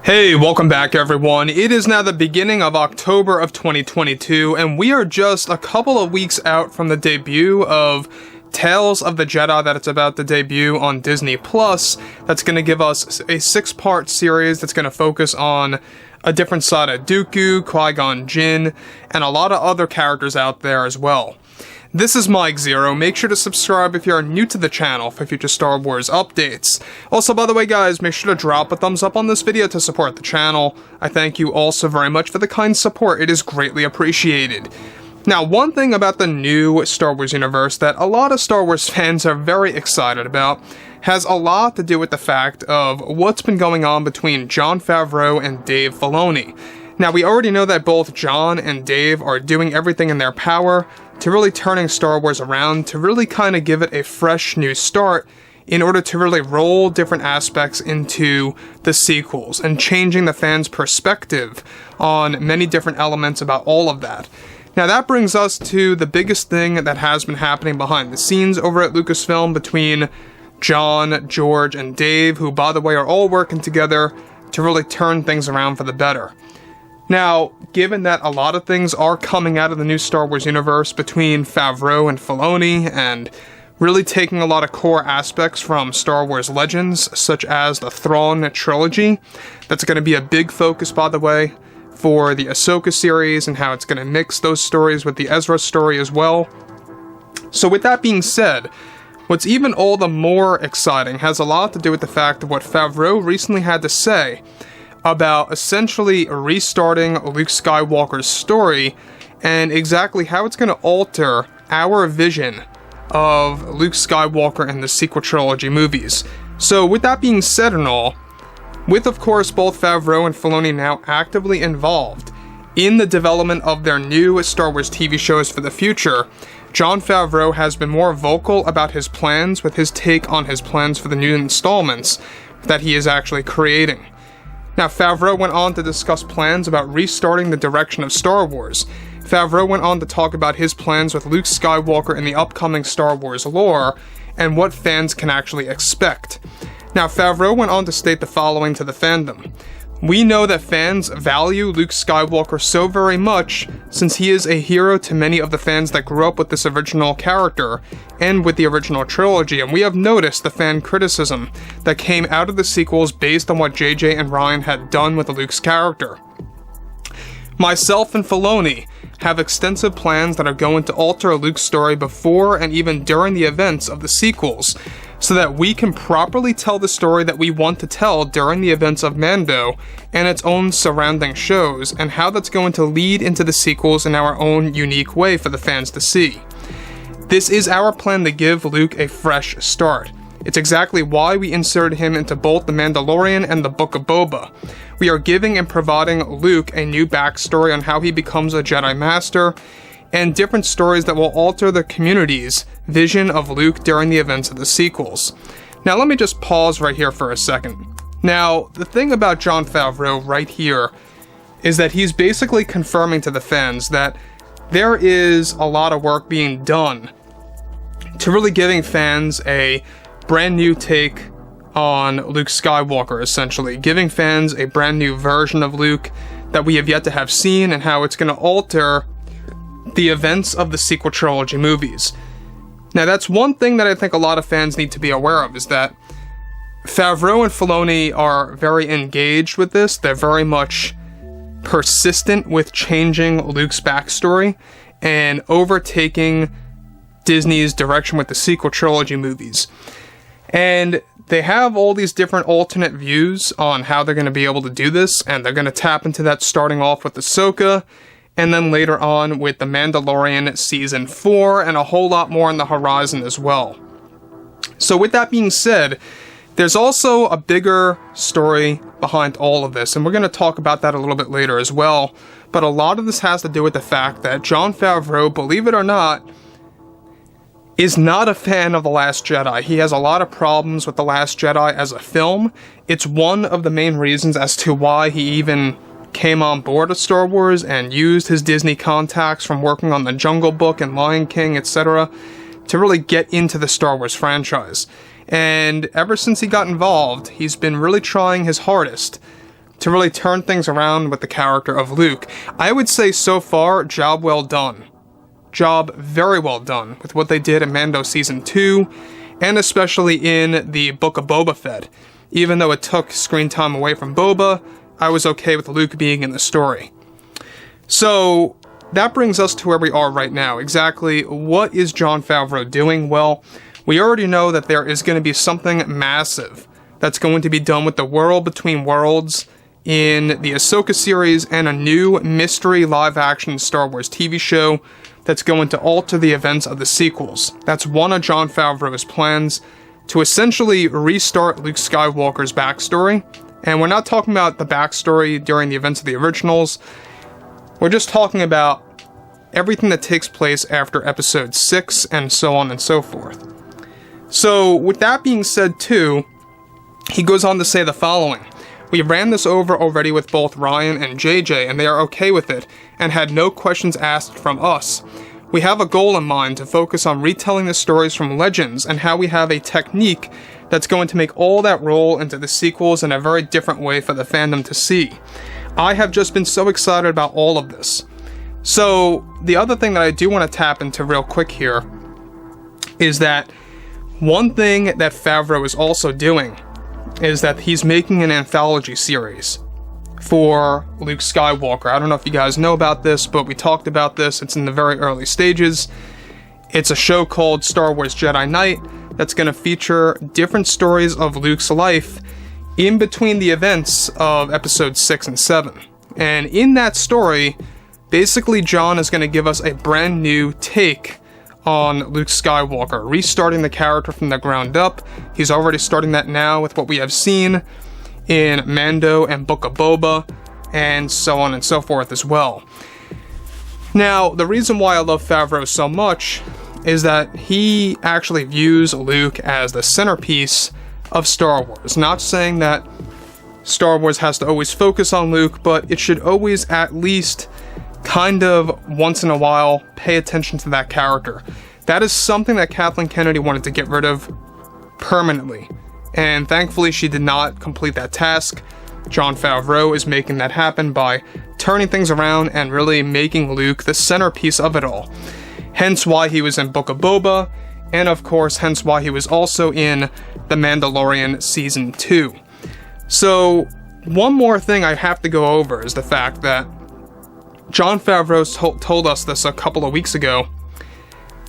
Hey, welcome back everyone. It is now the beginning of October of 2022, and we are just a couple of weeks out from the debut of Tales of the Jedi that it's about to debut on Disney+. That's going to give us a 6-part series that's going to focus on a different side of Dooku, Qui-Gon Jinn, and a lot of other characters out there as well. This is Mike Zero. Make sure to subscribe if you are new to the channel for future Star Wars updates. Also, by the way guys, make sure to drop a thumbs up on this video to support the channel. I thank you all so very much for the kind support. It is greatly appreciated. Now, one thing about the new Star Wars universe that a lot of Star Wars fans are very excited about has a lot to do with the fact of what's been going on between Jon Favreau and Dave Filoni. Now, we already know that both Jon and Dave are doing everything in their power to really turning Star Wars around, to really kind of give it a fresh new start in order to really roll different aspects into the sequels and changing the fans' perspective on many different elements about all of that. Now that brings us to the biggest thing that has been happening behind the scenes over at Lucasfilm between Jon, George, and Dave, who by the way are all working together to really turn things around for the better. Now, given that a lot of things are coming out of the new Star Wars universe between Favreau and Filoni, and really taking a lot of core aspects from Star Wars Legends, such as the Thrawn trilogy, that's going to be a big focus, by the way, for the Ahsoka series, and how it's going to mix those stories with the Ezra story as well. So with that being said, what's even all the more exciting has a lot to do with the fact of what Favreau recently had to say about essentially restarting Luke Skywalker's story and exactly how it's going to alter our vision of Luke Skywalker in the sequel trilogy movies. So with that being said and all, with of course both Favreau and Filoni now actively involved in the development of their new Star Wars TV shows for the future, Jon Favreau has been more vocal about his plans with his take on his plans for the new installments that he is actually creating. Now, Favreau went on to discuss plans about restarting the direction of Star Wars. Favreau went on to talk about his plans with Luke Skywalker in the upcoming Star Wars lore, and what fans can actually expect. Now, Favreau went on to state the following to the fandom. We know that fans value Luke Skywalker so very much, since he is a hero to many of the fans that grew up with this original character, and with the original trilogy, and we have noticed the fan criticism that came out of the sequels based on what JJ and Ryan had done with Luke's character. Myself and Filoni have extensive plans that are going to alter Luke's story before and even during the events of the sequels, so that we can properly tell the story that we want to tell during the events of Mando and its own surrounding shows, and how that's going to lead into the sequels in our own unique way for the fans to see. This is our plan to give Luke a fresh start. It's exactly why we inserted him into both The Mandalorian and the Book of Boba. We are giving and providing Luke a new backstory on how he becomes a Jedi Master, and different stories that will alter the community's vision of Luke during the events of the sequels. Now let me just pause right here for a second. Now, the thing about Jon Favreau right here is that he's basically confirming to the fans that there is a lot of work being done to really giving fans a brand new take on Luke Skywalker, essentially. Giving fans a brand new version of Luke that we have yet to have seen, and how it's going to alter the events of the sequel trilogy movies. Now that's one thing that I think a lot of fans need to be aware of, is that Favreau and Filoni are very engaged with this. They're very much persistent with changing Luke's backstory and overtaking Disney's direction with the sequel trilogy movies. And they have all these different alternate views on how they're going to be able to do this, and they're going to tap into that starting off with Ahsoka, and then later on with The Mandalorian Season 4, and a whole lot more on the horizon as well. So with that being said, there's also a bigger story behind all of this, and we're going to talk about that a little bit later as well. But a lot of this has to do with the fact that Jon Favreau, believe it or not, is not a fan of The Last Jedi. He has a lot of problems with The Last Jedi as a film. It's one of the main reasons as to why he even came on board with Star Wars and used his Disney contacts from working on The Jungle Book and Lion King, etc., to really get into the Star Wars franchise. And ever since he got involved, he's been really trying his hardest to really turn things around with the character of Luke. I would say so far, job well done. Job very well done with what they did in Mando Season 2, and especially in the Book of Boba Fett. Even though it took screen time away from Boba, I was okay with Luke being in the story. So, that brings us to where we are right now. Exactly what is Jon Favreau doing? Well, we already know that there is going to be something massive that's going to be done with the World Between Worlds in the Ahsoka series, and a new mystery live-action Star Wars TV show that's going to alter the events of the sequels. That's one of Jon Favreau's plans, to essentially restart Luke Skywalker's backstory. And we're not talking about the backstory during the events of the originals. We're just talking about everything that takes place after Episode 6, and so on and so forth. So, with that being said too, he goes on to say the following. We ran this over already with both Ryan and JJ, and they are okay with it, and had no questions asked from us. We have a goal in mind to focus on retelling the stories from Legends, and how we have a technique that's going to make all that roll into the sequels in a very different way for the fandom to see. I have just been so excited about all of this. So, the other thing that I do want to tap into real quick here is that one thing that Favreau is also doing is that he's making an anthology series for Luke Skywalker. I don't know if you guys know about this, but we talked about this. It's in the very early stages. It's a show called Star Wars Jedi Knight that's going to feature different stories of Luke's life in between the events of Episodes 6 and 7. And in that story, basically Jon is going to give us a brand new take on Luke Skywalker, restarting the character from the ground up. He's already starting that now with what we have seen in Mando and Book of Boba, and so on and so forth as well. Now, the reason why I love Favreau so much is that he actually views Luke as the centerpiece of Star Wars. Not saying that Star Wars has to always focus on Luke, but it should always at least kind of once in a while pay attention to that character. That is something that Kathleen Kennedy wanted to get rid of permanently, and thankfully she did not complete that task. Jon Favreau is making that happen by turning things around and really making Luke the centerpiece of it all. Hence why he was in Book of Boba, and of course hence why he was also in The Mandalorian Season 2. So, one more thing I have to go over is the fact that Jon Favreau told us this a couple of weeks ago,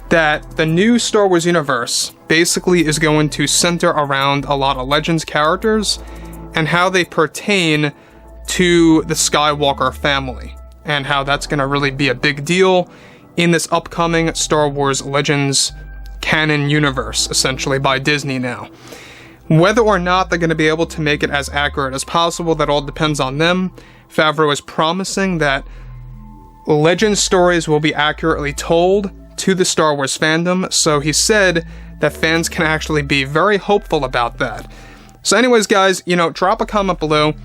that the new Star Wars universe basically is going to center around a lot of Legends characters and how they pertain to the Skywalker family, and how that's going to really be a big deal in this upcoming Star Wars Legends canon universe, essentially by Disney now. Whether or not they're going to be able to make it as accurate as possible, that all depends on them. Favreau is promising that Legends stories will be accurately told to the Star Wars fandom, so he said that fans can actually be very hopeful about that. So anyways, guys, drop a comment below.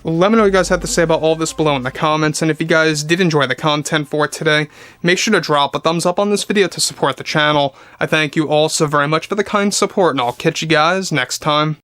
Let me know what you guys have to say about all this below in the comments, and if you guys did enjoy the content for today, make sure to drop a thumbs up on this video to support the channel. I thank you all so very much for the kind support, and I'll catch you guys next time.